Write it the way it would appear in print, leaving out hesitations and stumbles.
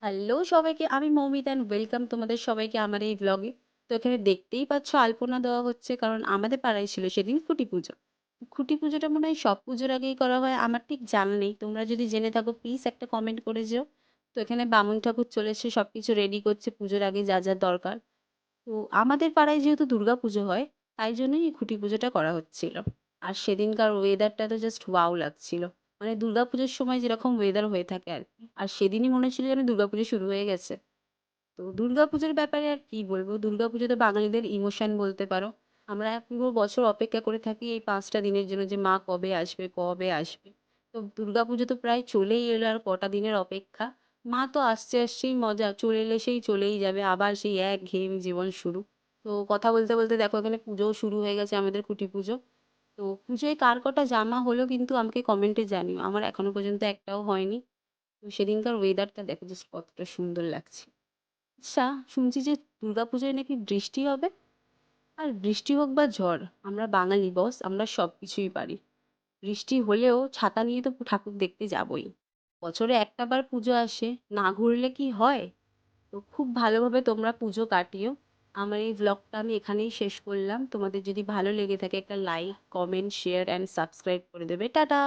Hello সবাইকে, আমি Moumita and welcome তোমাদের সবাইকে আমার এই ভ্লগে। তো এখানে দেখতেই পাচ্ছ আলপনা দেওয়া হচ্ছে, কারণ আমাদের পাড়ায় ছিল সেদিন খুঁটি পুজো। খুঁটি পুজোটা মনে হয় সব পুজোর আগেই করা হয়, আমার ঠিক জানা নেই। তোমরা যদি জেনে থাকো প্লিজ একটা কমেন্ট করে যেও। তো এখানে বামুন ঠাকুর চলেছে, সবকিছু রেডি করছে পুজোর আগে যা যা দরকার। তো আমাদের পাড়ায় যেহেতু দুর্গা পুজো হয়, তাই জন্যই এই খুঁটি পুজোটা করা হচ্ছিল। আর সেদিনকার ওয়েদারটা তো জাস্ট ওয়াও লাগছিল। মানে দুর্গা পুজোর সময় যেরকম ওয়েদার হয়ে থাকে আর কি, আর সেদিনই মনে হচ্ছিল যেন দুর্গা পুজো শুরু হয়ে গেছে। তো দুর্গাপুজোর ব্যাপারে আর কি বলবো, দুর্গাপুজো তো বাঙালিদের ইমোশন বলতে পারো। আমরা পুরো বছর অপেক্ষা করে থাকি এই 5টা দিনের জন্য, যে মা কবে আসবে কবে আসবে। তো দুর্গাপুজো তো প্রায় চলেই এলো, আর কটা দিনের অপেক্ষা। মা তো আসছে আসছেই মজা, চলে এলে সেই চলেই যাবে, আবার সেই একঘেয়েমি জীবন শুরু। তো কথা বলতে বলতে দেখো এখানে পুজোও শুরু হয়ে গেছে, আমাদের খুঁটি পুজো। তো পুজোয় কার কটা জামা হলো কিন্তু আমাকে কমেন্টে জানিও, আমার এখনো পর্যন্ত একটাও হয়নি। তো সেদিনকার ওয়েদারটা দেখো জাস্ট কতটা সুন্দর লাগছে। আচ্ছা, শুনছি যে দুর্গাপুজোয় নাকি বৃষ্টি হবে। আর বৃষ্টি হোক বা ঝড়, আমরা বাঙালি বস, আমরা সব কিছুই পারি। বৃষ্টি হলেও ছাতা নিয়ে তো ঠাকুর দেখতে যাবই। বছরে একটা বার পুজো আসে, না ঘুরলে কি হয়। তো খুব ভালোভাবে তোমরা পুজো কাটিও। আমার এই ব্লগটা আমি এখানেই শেষ করলাম। তোমাদের যদি ভালো লেগে থাকে একটা like comment share and subscribe করে দেবে। টাটা।